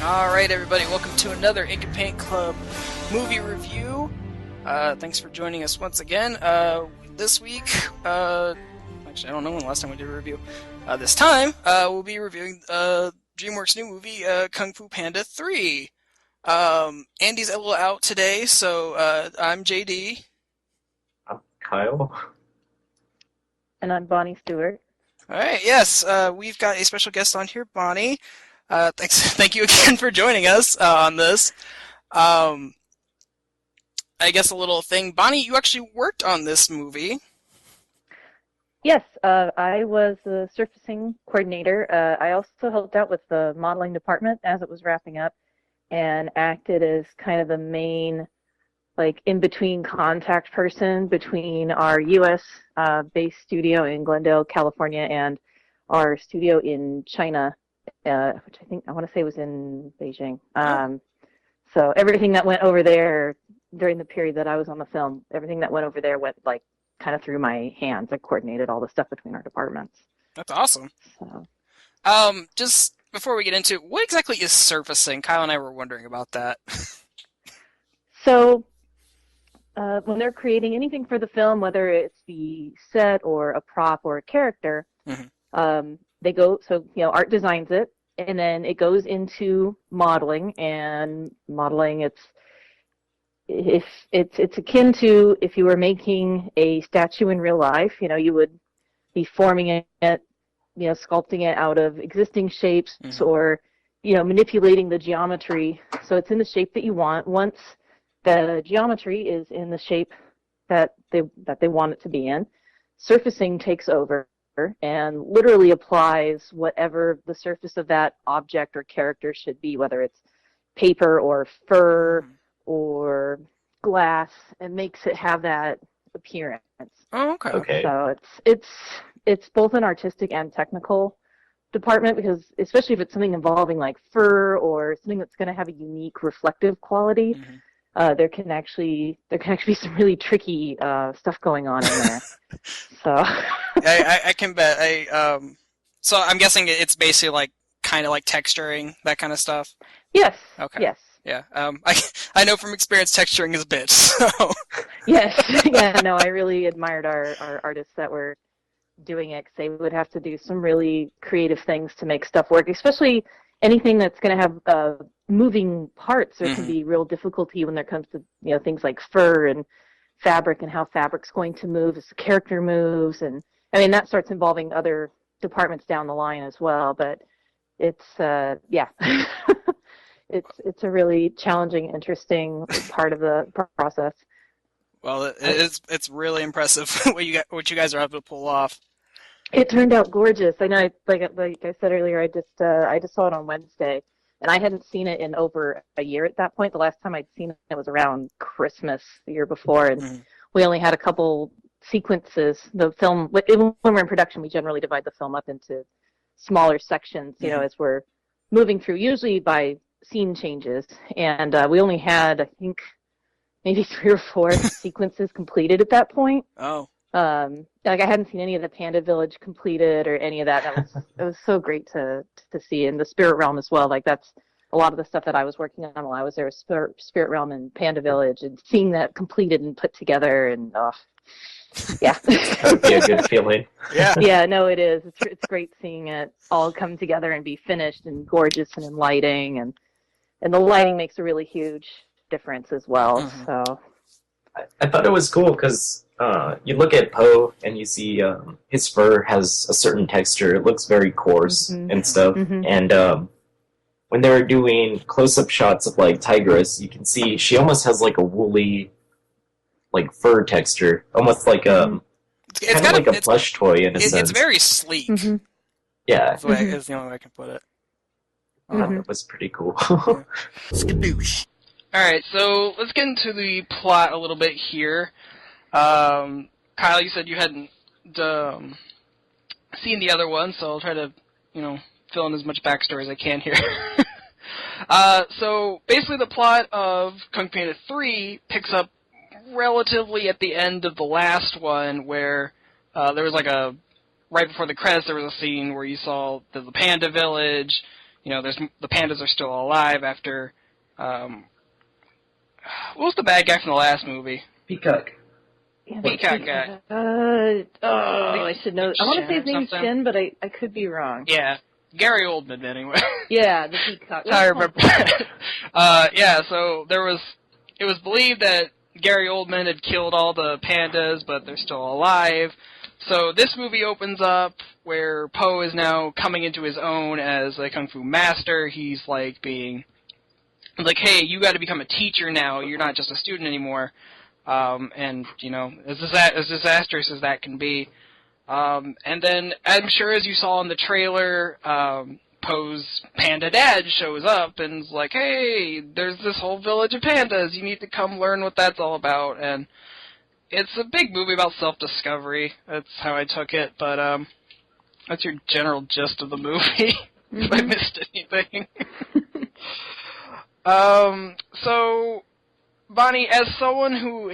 Alright everybody, welcome to another Ink and Paint Club movie review. Thanks for joining us once again. This week, actually I don't know when the last time we did a review. This time, we'll be reviewing DreamWorks' new movie, Kung Fu Panda 3. Andy's a little out today, so I'm JD. I'm Kyle. And I'm Bonnie Stewart. Alright, yes, we've got a special guest on here, Bonnie. Thank you again for joining us on this. I guess a little thing. Bonnie, you actually worked on this movie. Yes, I was the surfacing coordinator. I also helped out with the modeling department as it was wrapping up and acted as kind of the main, in-between contact person between our U.S. based studio in Glendale, California, and our studio in China, which I want to say was in Beijing. So everything that went over there during the period that I was on the film, everything that went over there went kind of through my hands. I coordinated all the stuff between our departments. That's awesome. So. Just before we get into it, what exactly is surfacing? Kyle and I were wondering about that. So when they're creating anything for the film, whether it's the set or a prop or a character, they go, art designs it, and then it goes into modeling, and modeling, it's akin to if you were making a statue in real life, you would be forming it, sculpting it out of existing shapes or, manipulating the geometry so it's in the shape that you want. Once the geometry is in the shape that they want it to be in, surfacing takes over and literally applies whatever the surface of that object or character should be, whether it's paper or fur or glass, and makes it have that appearance. Oh, okay. So it's both an artistic and technical department, because especially if it's something involving like fur or something that's going to have a unique reflective quality, there can actually be some really tricky stuff going on in there. So I can bet. So I'm guessing it's basically kind of like texturing, that kind of stuff. Yes. Okay. Yes. Yeah. I know from experience texturing is a bitch. So. Yes. Yeah. No, I really admired our artists that were doing it, because they would have to do some really creative things to make stuff work, especially anything that's going to have moving parts. There can be real difficulty when it comes to things like fur and fabric and how fabric's going to move as the character moves, and I mean that starts involving other departments down the line as well. But it's it's a really challenging, interesting part of the process. Well, it's really impressive what you guys are able to pull off. It turned out gorgeous. I know, like I said earlier, I just saw it on Wednesday, and I hadn't seen it in over a year at that point. The last time I'd seen it was around Christmas the year before, and we only had a couple sequences. The film, when we're in production, we generally divide the film up into smaller sections, as we're moving through, usually by scene changes. And we only had, I think, maybe 3 or 4 sequences completed at that point. Oh. I hadn't seen any of the Panda Village completed or any of that. It was so great to see, in the Spirit Realm as well. That's a lot of the stuff that I was working on while I was there, Spirit Realm and Panda Village, and seeing that completed and put together, and yeah. That would be a good feeling. Yeah. Yeah, no, it is. It's great seeing it all come together and be finished and gorgeous and in lighting, and the lighting makes a really huge difference as well. So I thought it was cool because you look at Poe and you see his fur has a certain texture. It looks very coarse and stuff. And when they were doing close-up shots of Tigress, you can see she almost has a woolly fur texture, almost like it's kind of like a plush toy in a sense. It's very sleek. Yeah, is the only way I can put it. It was pretty cool. Skadoosh. Alright, so let's get into the plot a little bit here. Kyle, you said you hadn't seen the other one, so I'll try to, fill in as much backstory as I can here. So basically the plot of Kung Fu Panda 3 picks up relatively at the end of the last one, where there was right before the credits, there was a scene where you saw the Panda Village, the pandas are still alive after, what was the bad guy from the last movie? Peacock. Yeah, Peacock guy. I should know. I want to say his name's something? Shin, but I could be wrong. Yeah, Gary Oldman, anyway. Yeah, the peacock. That's how I remember. So it was believed that Gary Oldman had killed all the pandas, but they're still alive. So this movie opens up where Po is now coming into his own as a kung fu master. He's like hey, you got to become a teacher now. You're not just a student anymore. And as disastrous as that can be. And then, I'm sure as you saw in the trailer, Poe's panda dad shows up and is like, hey, there's this whole village of pandas. You need to come learn what that's all about. And it's a big movie about self-discovery. That's how I took it. But that's your general gist of the movie, if I missed anything. So, Bonnie, as someone who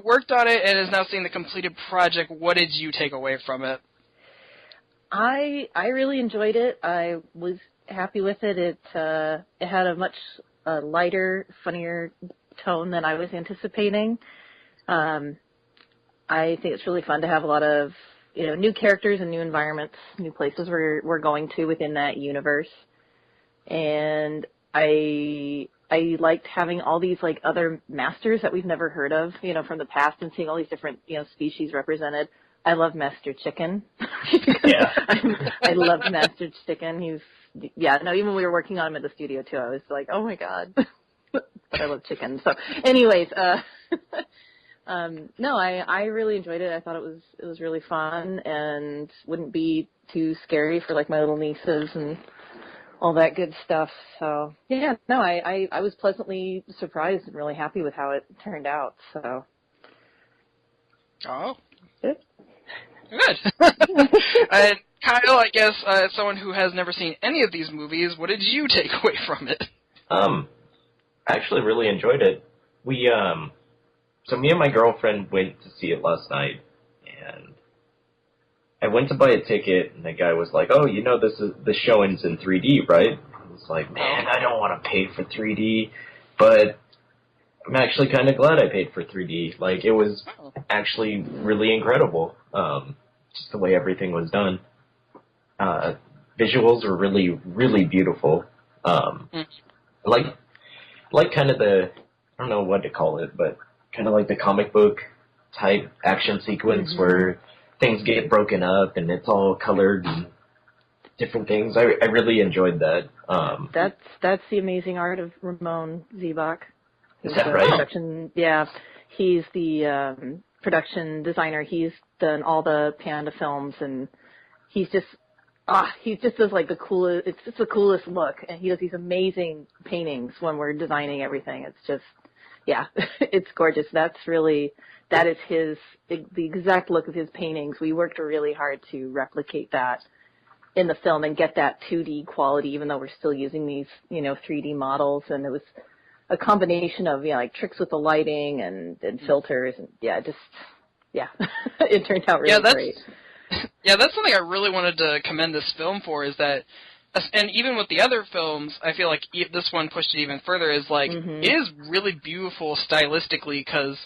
worked on it and is now seeing the completed project, what did you take away from it? I really enjoyed it. I was happy with it. It had a much lighter, funnier tone than I was anticipating. I think it's really fun to have a lot of new characters and new environments, new places we're going to within that universe. And I liked having all these other masters that we've never heard of, from the past, and seeing all these different species represented. I love Master Chicken. Yeah. I loved Master Chicken. Even when we were working on him at the studio too, I was like, oh my god. But I love chicken. So anyways, no, I really enjoyed it. I thought it was really fun and wouldn't be too scary for my little nieces and all that good stuff. So yeah, no, I was pleasantly surprised and really happy with how it turned out. So. Oh. Good. And Kyle, I guess, as someone who has never seen any of these movies, what did you take away from it? I actually really enjoyed it. So me and my girlfriend went to see it last night, and I went to buy a ticket, and the guy was like, oh, the showing's in 3D, right? I was like, man, I don't want to pay for 3D, but I'm actually kind of glad I paid for 3D. It was actually really incredible, just the way everything was done. Visuals were really, really beautiful. Like kind of I don't know what to call it, but kind of like the comic book type action sequence where things get broken up and it's all colored and different things. I really enjoyed that. That's the amazing art of Ramon Zebach. Is that right? He's the production designer. He's done all the Panda films, and he just does the coolest. It's just the coolest look, and he does these amazing paintings when we're designing everything. It's just, it's gorgeous. That is the exact look of his paintings. We worked really hard to replicate that in the film and get that 2D quality, even though we're still using these 3D models, and it was a combination of tricks with the lighting and filters, and it turned out really great. Yeah, that's something I really wanted to commend this film for, is that, and even with the other films, I feel like this one pushed it even further, is it is really beautiful stylistically, because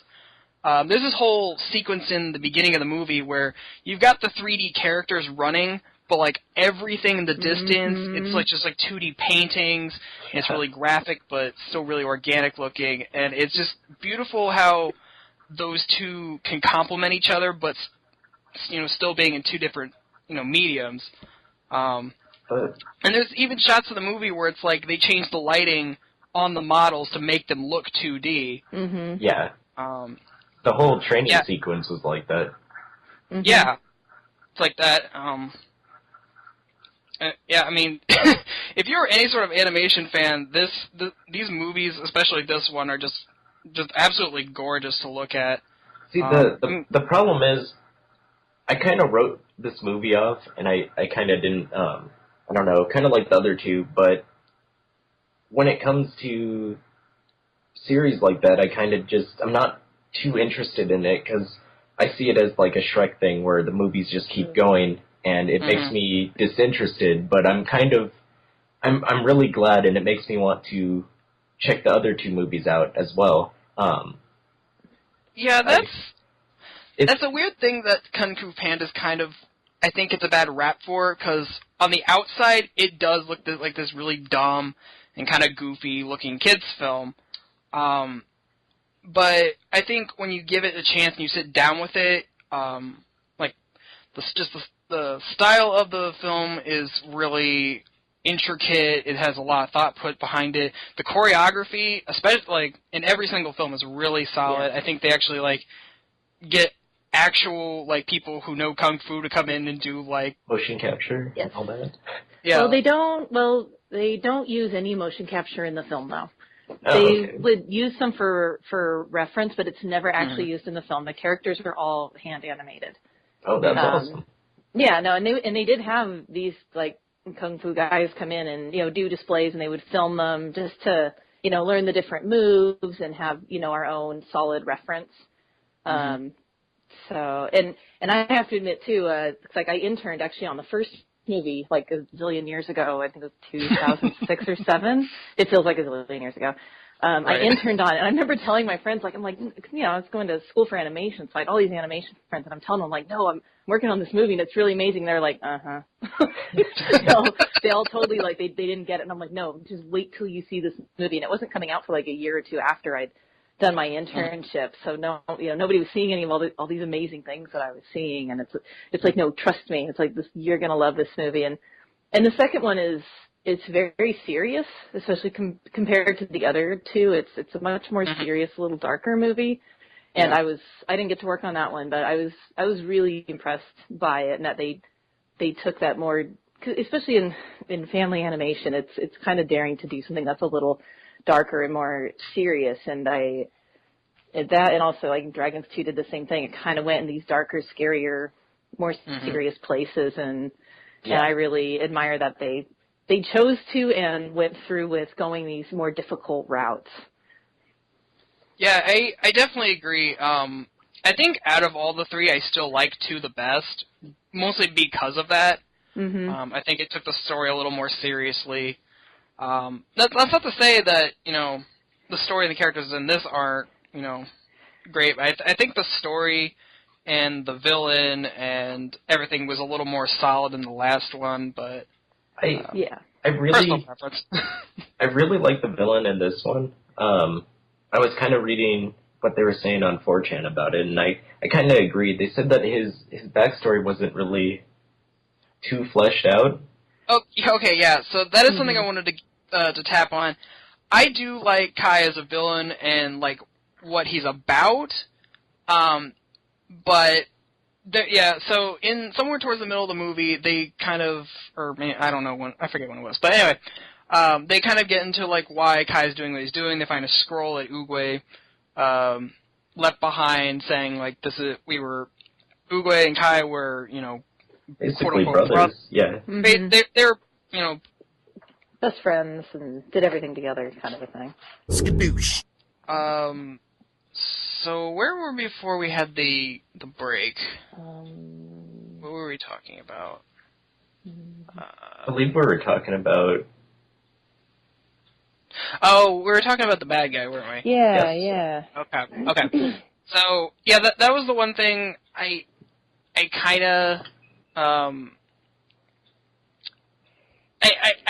there's this whole sequence in the beginning of the movie where you've got the 3D characters running, but everything in the distance, it's just 2D paintings. And it's really graphic, but still really organic looking, and it's just beautiful how those two can complement each other, but still being in two different mediums. And there's even shots of the movie where it's they change the lighting on the models to make them look 2D. Yeah. The whole training sequence was like that. Yeah, it's like that. I mean, if you're any sort of animation fan, these movies, especially this one, are just absolutely gorgeous to look at. See, the problem is, I kind of wrote this movie off, and I kind of didn't, I don't know, kind of like the other two, but when it comes to series like that, I kind of I'm not too interested in it, because I see it as a Shrek thing, where the movies just keep going, and it makes me disinterested. But I'm really glad, and it makes me want to check the other two movies out as well. Yeah, that's a weird thing that Kung Fu Panda's kind of, I think it's a bad rap for, because on the outside, it does look like this really dumb and kind of goofy-looking kids film. But I think when you give it a chance and you sit down with it, like, the style of the film is really intricate. It has a lot of thought put behind it. The choreography, especially, like, in every single film, is really solid. Yeah. I think they actually, like, get actual, like, people who know Kung Fu to come in and do, like... motion capture and all that? Yeah. Well, they don't use any motion capture in the film, though. Oh, they would use some for reference, but it's never actually used in the film. The characters are all hand animated. Oh, that's awesome. Yeah, no, and they did have these, like, Kung Fu guys come in and, you know, do displays, and they would film them just to, you know, learn the different moves and have, you know, our own solid reference. So, and I have to admit, too, it's like I interned actually on the first movie, like a zillion years ago. I think it was 2006 or 7. It feels like a zillion years ago. Right. I interned on it, and I remember telling my friends, like, I'm like, you know, I was going to school for animation, so I had all these animation friends, and I'm telling them, like, no, I'm working on this movie, and it's really amazing. They're like, so they all totally, like, they didn't get it, and I'm like, no, just wait till you see this movie. And it wasn't coming out for, like, a year or two after I'd done my internship, so no, you know, nobody was seeing any of all these amazing things that I was seeing, and it's like, no, trust me, it's like this, you're gonna love this movie. And the second one is, it's very, very serious, especially compared to the other two. It's a much more serious, a little darker movie. And I didn't get to work on that one, but I was really impressed by it, and that they took that more, especially in family animation. It's kind of daring to do something that's a little darker and more serious. And and also, like, Dragons 2 did the same thing. It kind of went in these darker, scarier, more serious places, and I really admire that they chose to and went through with going these more difficult routes. Yeah, I definitely agree. I think out of all the three, I still like 2 the best, mostly because of that. I think it took the story a little more seriously. That's not to say that, you know, the story and the characters in this aren't, you know, great. I think the story and the villain and everything was a little more solid in the last one, but... I personal preference. I really like the villain in this one. I was kind of reading what they were saying on 4chan about it, and I kind of agreed. They said that his backstory wasn't really too fleshed out. Oh, okay, yeah. So that is something I wanted to tap on. I do like Kai as a villain and, like, what he's about, but... so in somewhere towards the middle of the movie, they kind of, or I don't know when, I forget when it was, but anyway, they kind of get into, like, why Kai's doing what he's doing. They find a scroll that Oogway left behind, saying, like, Oogway and Kai were, you know, basically brothers. Yeah, they're, you know, best friends and did everything together, kind of a thing. Skadoosh. So where were we before we had the break? What were we talking about? I believe we were talking about... Oh, we were talking about the bad guy, weren't we? Yeah, yes. yeah. Okay. So, yeah, that was the one thing I kind of... I'm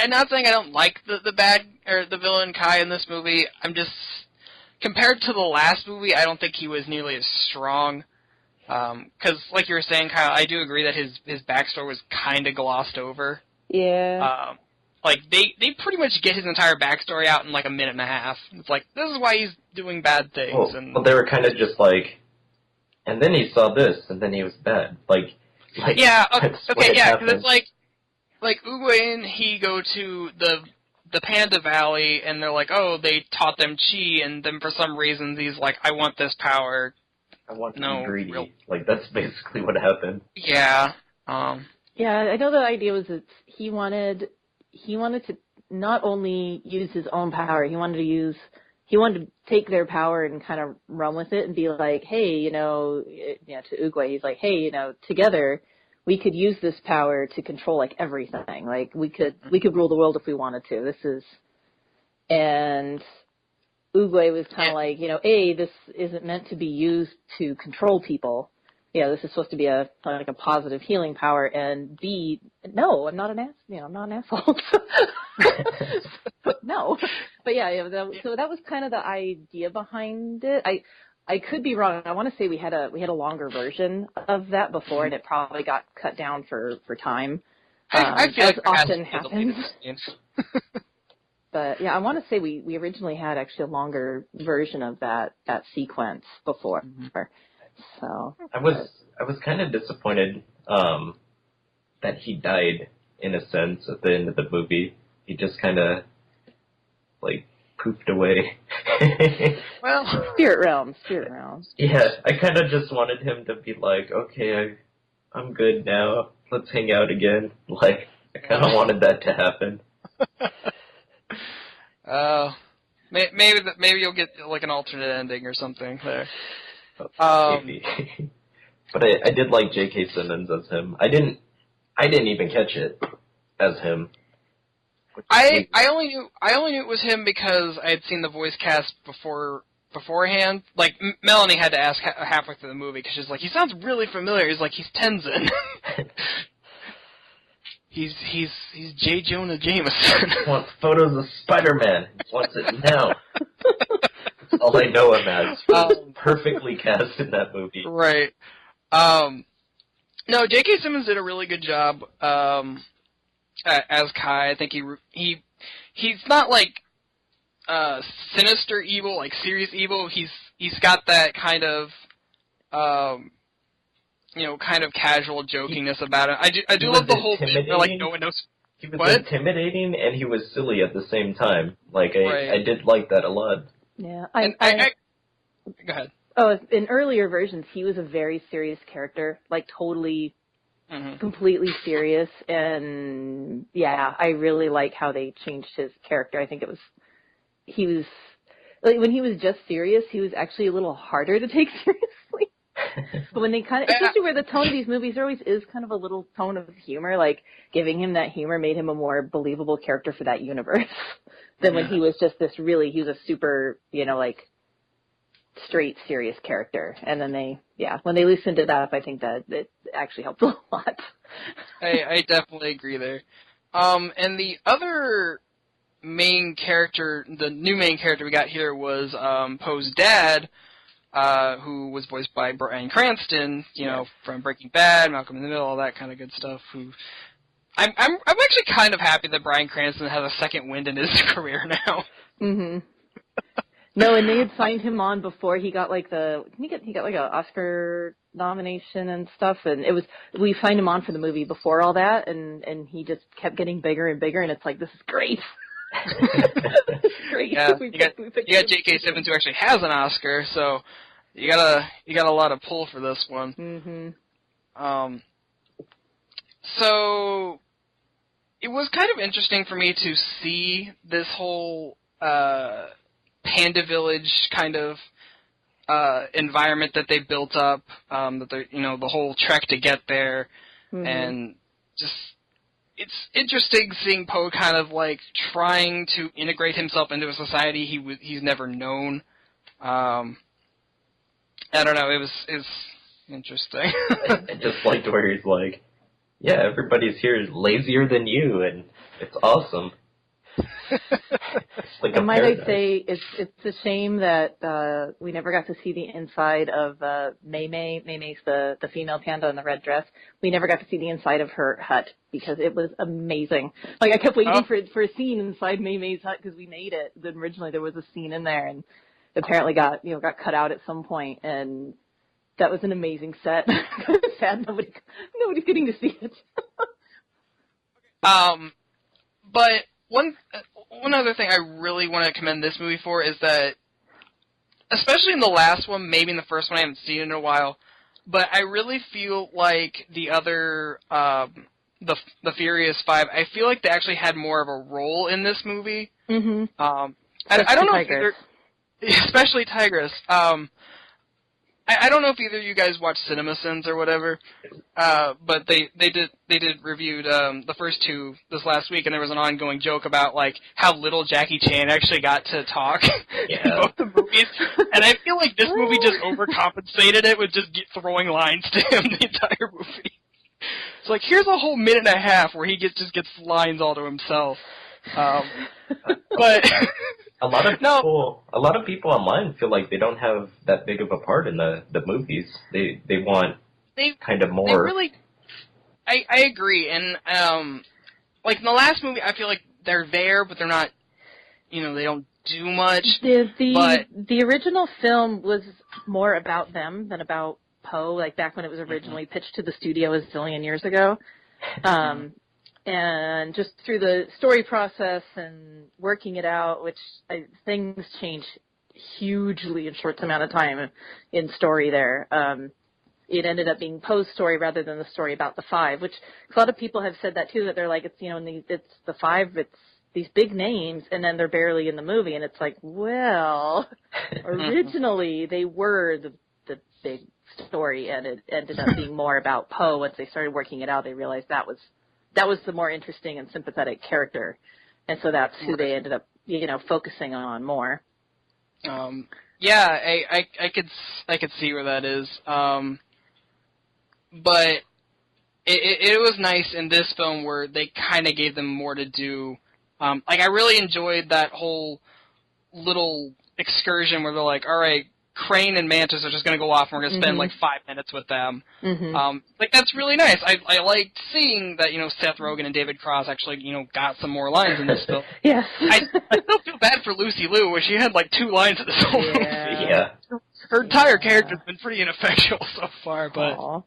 not saying I don't like the bad, or the villain Kai in this movie. I'm just... Compared to the last movie, I don't think he was nearly as strong. Because, like you were saying, Kyle, I do agree that his backstory was kind of glossed over. Yeah. Like, they pretty much get his entire backstory out in, like, a minute and a half. It's like, this is why he's doing bad things. Well, they were kind of just like, and then he saw this, and then he was bad. Like yeah, okay, yeah, because it's like Oogway and he go to the Panda Valley, and they're like, oh, they taught them chi, and then for some reason he's like, I want this power. I want to be greedy. Like, that's basically what happened. Yeah. Yeah, I know the idea was that he wanted to not only use his own power, he wanted to take their power and kind of run with it and be like, hey, to Oogway, he's like, hey, together we could use this power to control like everything. Like we could rule the world if we wanted to. And Oogway was kind of like, A, this isn't meant to be used to control people. This is supposed to be a positive healing power. And B, no, I'm not an I'm not an asshole. No, but so that was kind of the idea behind it. I could be wrong. I want to say we had a longer version of that before, and it probably got cut down for time. I feel like often happens. But yeah, I want to say we originally had actually a longer version of that sequence before. So I was kind of disappointed that he died in a sense at the end of the movie. He just kind of like poofed away. Well, spirit realm. Yeah, I kind of just wanted him to be like, okay, I'm good now. Let's hang out again. Like, I kind of wanted that to happen. Maybe you'll get like an alternate ending or something there. Maybe. But I did like J.K. Simmons as him. I didn't even catch it as him. I only knew it was him because I had seen the voice cast beforehand. Like Melanie had to ask halfway through the movie because she's like, he sounds really familiar. He's like, he's Tenzin. he's J. Jonah Jameson. He wants photos of Spider-Man. He wants it now. That's all I know him as. Perfectly cast in that movie. Right. No, J.K. Simmons did a really good job as Kai. I think he's not like sinister evil, like serious evil. He's got that kind of kind of casual jokiness about it. I do love the whole thing where, like, no one knows. He was intimidating and he was silly at the same time. Like I did like that a lot. Yeah, go ahead. Oh, in earlier versions, he was a very serious character, like totally, completely serious. And yeah, I really like how they changed his character. I think he was like when he was just serious, he was actually a little harder to take seriously. But when they especially where the tone of these movies, there always is kind of a little tone of humor, like giving him that humor made him a more believable character for that universe than when he was just he was a super, like straight serious character. And then when they loosened it up, I think that it actually helped a lot. I definitely agree there. And the other main character, the new main character we got here was Poe's dad, who was voiced by Bryan Cranston, from Breaking Bad, Malcolm in the Middle, all that kind of good stuff. I'm actually kind of happy that Bryan Cranston has a second wind in his career now. Mm-hmm. No, and they had signed him on before he got like he got like an Oscar nomination and stuff, and we signed him on for the movie before all that, and he just kept getting bigger and bigger, and it's like, this is great. This is great. Yeah, you got J.K. Simmons who actually has an Oscar, so you got a lot of pull for this one. Mm-hmm. So it was kind of interesting for me to see this whole Panda Village kind of environment that they built up, that they the whole trek to get there, and just it's interesting seeing Poe kind of like trying to integrate himself into a society he's never known. I don't know, it was interesting. I just liked where he's like, yeah, everybody's here is lazier than you, and it's awesome. Like and might I say, it's a shame that we never got to see the inside of Mei Mei. Mei Mei's the female panda in the red dress. We never got to see the inside of her hut because it was amazing. Like, I kept waiting for a scene inside Mei Mei's hut because we made it. Then originally there was a scene in there, and apparently got cut out at some point, and that was an amazing set. Sad nobody's getting to see it. But one other thing I really want to commend this movie for is that, especially in the last one, maybe in the first one, I haven't seen it in a while, but I really feel like the other, the Furious Five, I feel like they actually had more of a role in this movie. Mm-hmm. I don't know if they're, especially Tigress. I don't know if either of you guys watch CinemaSins or whatever, but they did reviewed the first two this last week, and there was an ongoing joke about like how little Jackie Chan actually got to talk in both the movies, and I feel like this movie just overcompensated it with just throwing lines to him the entire movie. It's like here's a whole minute and a half where he just gets lines all to himself, but. A lot of people online feel like they don't have that big of a part in the movies. They want kind of more. They really, I agree, and like in the last movie, I feel like they're there, but they're not. They don't do much. The original film was more about them than about Poe. Like back when it was originally pitched to the studio a zillion years ago. And just through the story process and working it out, which things change hugely in a short amount of time in story there. It ended up being Poe's story rather than the story about the Five, which a lot of people have said that too, that they're like, it's the Five, it's these big names, and then they're barely in the movie, and it's like, well, originally they were the big story, and it ended up being more about Poe. Once they started working it out, they realized that was the more interesting and sympathetic character, and so that's who they ended up, focusing on more. Yeah, I could see where that is. But it was nice in this film where they kind of gave them more to do. Like I really enjoyed that whole little excursion where they're like, all right, Crane and Mantis are just going to go off and we're going to spend like 5 minutes with them. Like that's really nice. I liked seeing that, Seth Rogen and David Cross actually, got some more lines in this film. Yes. I still feel bad for Lucy Liu, where she had like 2 lines in this whole movie. Yeah. Her entire character's been pretty ineffectual so far, but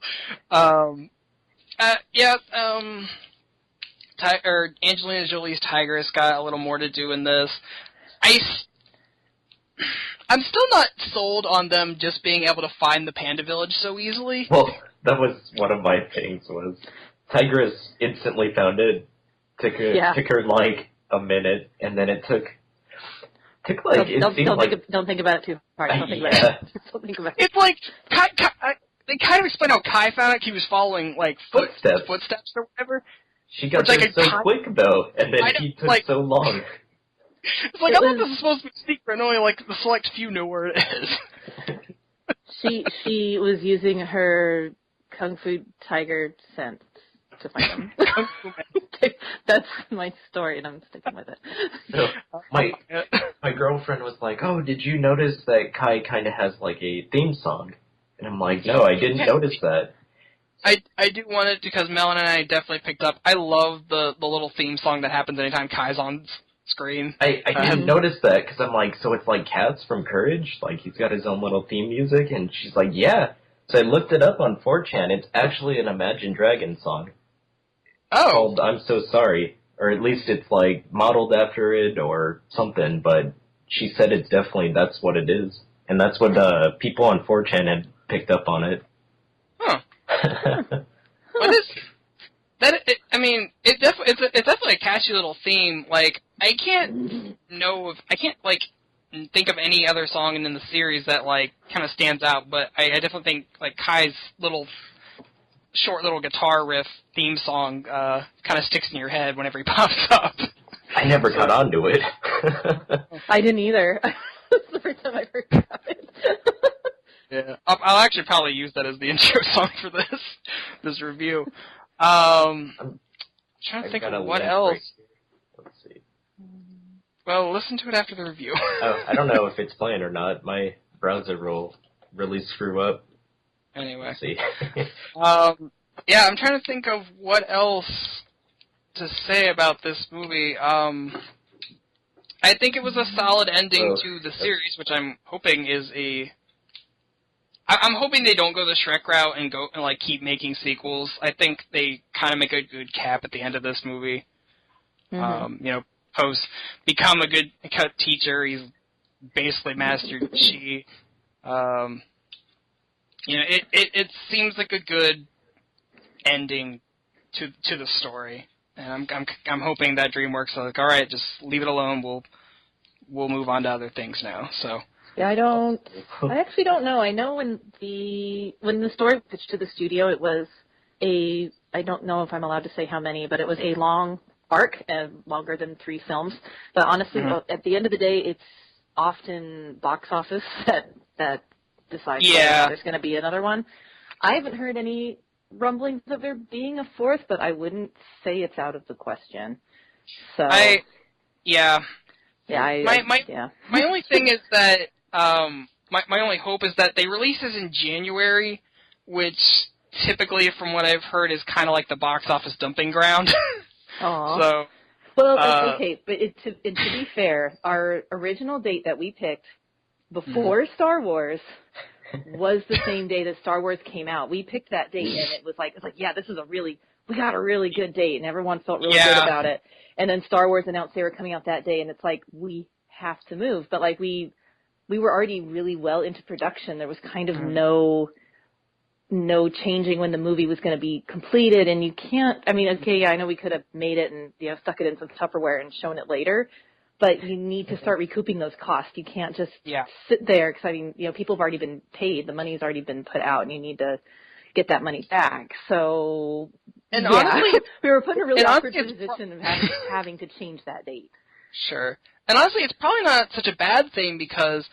Angelina Jolie's Tigress got a little more to do in this. I'm still not sold on them just being able to find the Panda Village so easily. Well, that was one of my things, was Tigress instantly found it. Took her like a minute, and then it took like don't think about it too hard. Don't think about it. Don't think about it. It's like they kind of explain how Kai found it. He was following like footsteps or whatever. She got there so quick though, and then he took so long. It's like, I thought this was supposed to be secret, and only, like, the select few know where it is. She was using her Kung Fu Tiger sense to find them. That's my story, and I'm sticking with it. So, my girlfriend was like, oh, did you notice that Kai kind of has, like, a theme song? And I'm like, no, I didn't notice that. I do want it, because Melon and I definitely picked up. I love the little theme song that happens anytime Kai's on screen. I didn't notice that, because I'm like, so it's like Cats from Courage? Like, he's got his own little theme music? And she's like, yeah. So I looked it up on 4chan. It's actually an Imagine Dragons song. Oh. Called I'm So Sorry. Or at least it's, like, modeled after it or something, but she said it's definitely, that's what it is. And that's what people on 4chan had picked up on it. Huh. What is... It's definitely a catchy little theme. Like, I can't think of any other song in the series that, like, kind of stands out, but I definitely think, like, Kai's short little guitar riff theme song kind of sticks in your head whenever he pops up. I never got onto it. I didn't either. That's the first time I heard about it. Yeah, I'll actually probably use that as the intro song for this review. I'm trying to think of what else. Let's see. Well, listen to it after the review. I don't know if it's playing or not. My browser will really screw up. Anyway. Let's see. Yeah, I'm trying to think of what else to say about this movie. I think it was a solid ending to the series, which I'm hoping is I'm hoping they don't go the Shrek route and go and like keep making sequels. I think they kind of make a good cap at the end of this movie. Poe's become a good teacher. He's basically mastered Chi. It seems like a good ending to the story, and I'm hoping that DreamWorks are like, all right, just leave it alone. We'll move on to other things now. So. Yeah, I actually don't know. I know when the story was pitched to the studio, it was I don't know if I'm allowed to say how many, but it was a long arc, longer than 3 films. But honestly, at the end of the day, it's often box office that decides whether there's going to be another one. I haven't heard any rumblings of there being a 4th, but I wouldn't say it's out of the question. So My only thing is that my only hope is that they release this in January, which typically, from what I've heard, is kind of like the box office dumping ground. Aww. So, well, okay, but to be fair, our original date that we picked before Star Wars was the same day that Star Wars came out. We picked that date, and it was like, yeah, we got a really good date, and everyone felt really good about it. And then Star Wars announced they were coming out that day, and it's like, we have to move. But like we were already really well into production. There was kind of no changing when the movie was going to be completed, and you can't. I mean, okay, I know we could have made it and stuck it in some Tupperware and shown it later, but you need to start recouping those costs. You can't just sit there because I mean, people have already been paid. The money's already been put out, and you need to get that money back. So, honestly, we were put in a really awkward position of having to change that date. Sure. And honestly, it's probably not such a bad thing because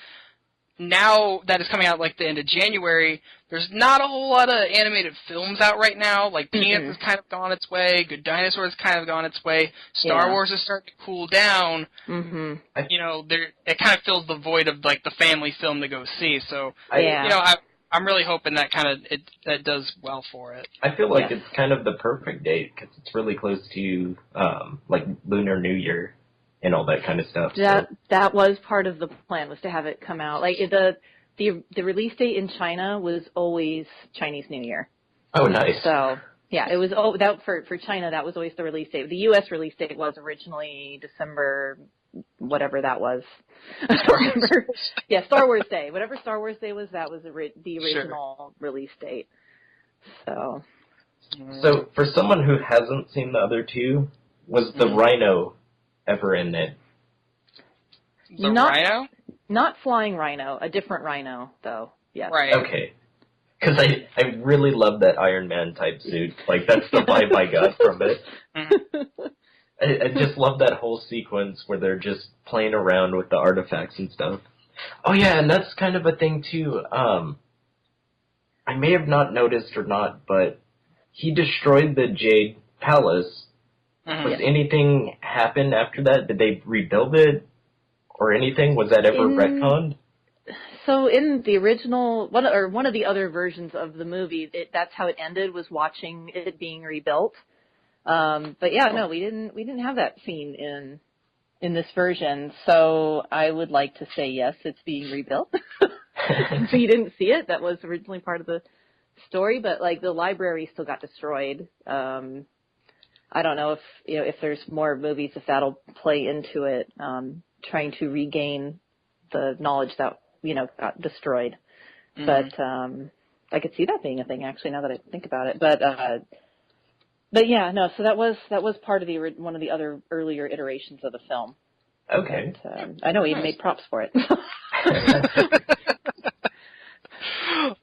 now that it's coming out like the end of January, there's not a whole lot of animated films out right now. Like Peanuts has kind of gone its way, Good Dinosaur has kind of gone its way, Star Wars is starting to cool down. It kind of fills the void of like the family film to go see. So I'm really hoping that that does well for it. I feel like it's kind of the perfect date because it's really close to like Lunar New Year and all that kind of stuff. That was part of the plan, was to have it come out. Like the release date in China was always Chinese New Year. Oh, nice. So yeah, it was for China. That was always the release date. The U.S. release date was originally December, whatever that was. I don't remember. Yeah, Star Wars Day. Whatever Star Wars Day was, that was the original release date. So for someone who hasn't seen the other two, was the rhino ever in it? Rhino? Not flying rhino, a different rhino, though. Yeah. Right. Okay. Because I really love that Iron Man type suit. Like, that's the vibe I got from it. I just love that whole sequence where they're just playing around with the artifacts and stuff. Oh, yeah, and that's kind of a thing, too. I may have not noticed or not, but he destroyed the Jade Palace. Was anything happen after that? Did they rebuild it or anything? Was that ever retconned? So in the original, one of the other versions of the movie, that's how it ended, was watching it being rebuilt. But yeah, no, we didn't have that scene in this version. So I would like to say yes, it's being rebuilt. If you didn't see it, that was originally part of the story, but like the library still got destroyed. I don't know if there's more movies, if that'll play into it, trying to regain the knowledge that got destroyed. But I could see that being a thing, actually, now that I think about it. But yeah, no. So that was part of one of the other earlier iterations of the film. Okay. And, I know he made props for it.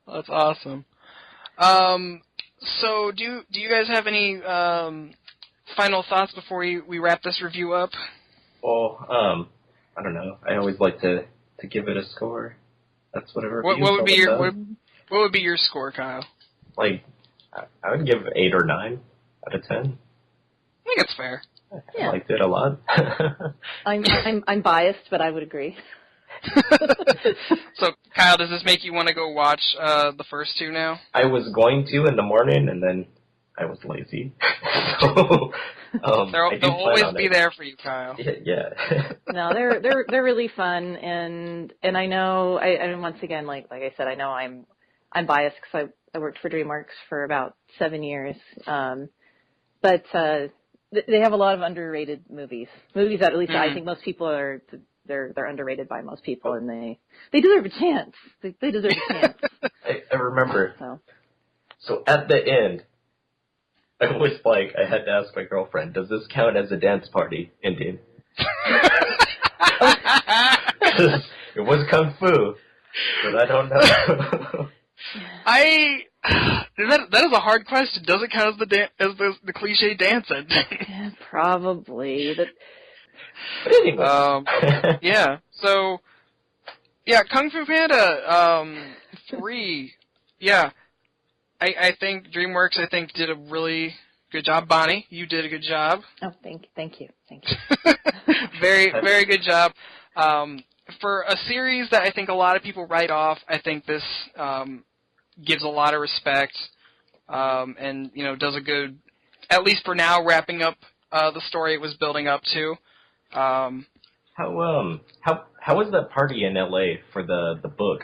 That's awesome. So do you guys have any final thoughts before we wrap this review up? Well, I don't know. I always like to give it a score. That's whatever. What would be your score, Kyle? Like, I would give 8 or 9 out of 10. I think it's fair. I liked it a lot. I'm biased, but I would agree. So, Kyle, does this make you want to go watch the first two now? I was going to in the morning, and then I was lazy. So they'll always be there for you, Kyle. Yeah. No, they're really fun, and I know, and once again, like I said, I know I'm biased because I worked for Dreamworks for about 7 years, but they have a lot of underrated movies that at least I think most people they're underrated by most people, and they deserve a chance. They deserve a chance. I remember. So at the end, I had to ask my girlfriend, does this count as a dance party, Indian? It was Kung Fu, but I don't know. That is a hard question. Does it count as the cliche dance ending? Yeah, probably. But anyway. Yeah. So, yeah, Kung Fu Panda 3. Yeah, I think DreamWorks did a really good job. Bonnie, you did a good job. Oh, thank you. Very, very good job. For a series that I think a lot of people write off, I think this gives a lot of respect, and does a good, at least for now, wrapping up the story it was building up to. How was that party in LA for the book?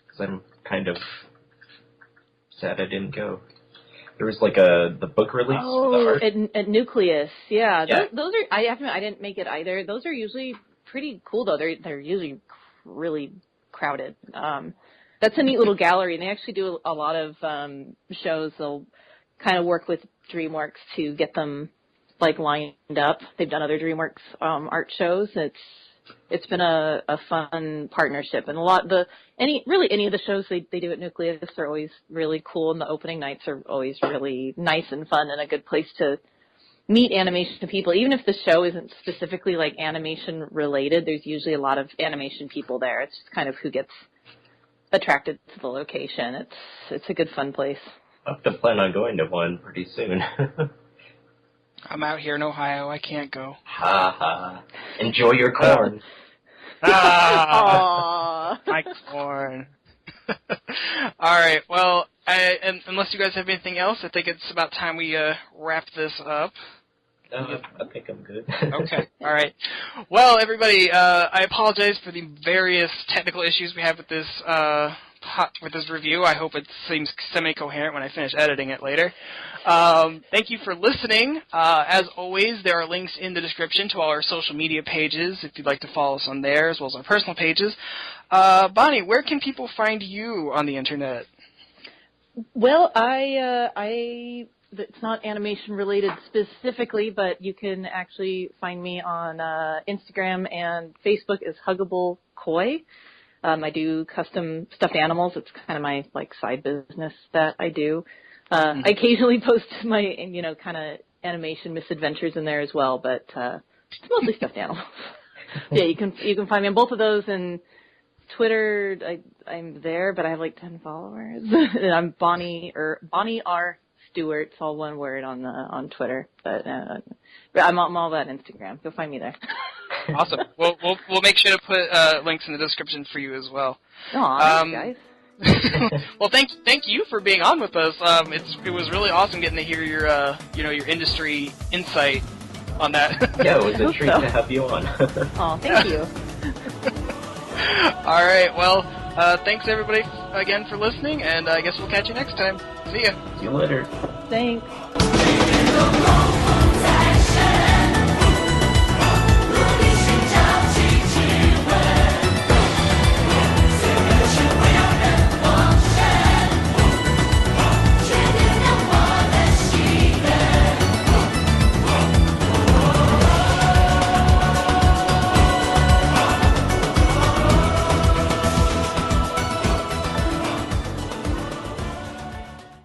Because I'm kind of sad I didn't go. There was like the book release. Oh, at Nucleus, yeah. Yeah. Those are. I have to admit, I didn't make it either. Those are usually pretty cool, though. They're usually really crowded. That's a neat little gallery, and they actually do a lot of shows. They'll kind of work with DreamWorks to get them like lined up. They've done other DreamWorks art shows. It's been a fun partnership, and any of the shows they do at Nucleus are always really cool, and the opening nights are always really nice and fun and a good place to meet animation people. Even if the show isn't specifically like animation related, there's usually a lot of animation people there. It's just kind of who gets attracted to the location. It's a good fun place. I have to plan on going to one pretty soon. I'm out here in Ohio. I can't go. Ha ha. Enjoy your corn. My corn. All right. Well, unless you guys have anything else, I think it's about time we wrap this up. I think I'm good. Okay. All right. Well, everybody, I apologize for the various technical issues we have with this review. I hope it seems semi-coherent when I finish editing it later. Thank you for listening. As always, there are links in the description to all our social media pages if you'd like to follow us on there, as well as our personal pages. Bonnie, where can people find you on the internet? Well, it's not animation related specifically, but you can actually find me on Instagram and Facebook as Huggable Koi. I do custom stuffed animals. It's kind of my side business that I do. I occasionally post my kind of animation misadventures in there as well, but it's mostly stuffed animals. Yeah, you can find me on both of those, and Twitter I'm there, but I have 10 followers. And I'm Bonnie R. Stewart. It's all one word on Twitter, but I'm all about Instagram. Go find me there. Awesome. We'll make sure to put links in the description for you as well. Aw, thanks, guys. Well, thank you for being on with us. It was really awesome getting to hear your your industry insight on that. Yeah, it was a treat to have you on. Oh, thank you. All right. Well, thanks everybody again for listening, and I guess we'll catch you next time. See ya. See you later. Thanks.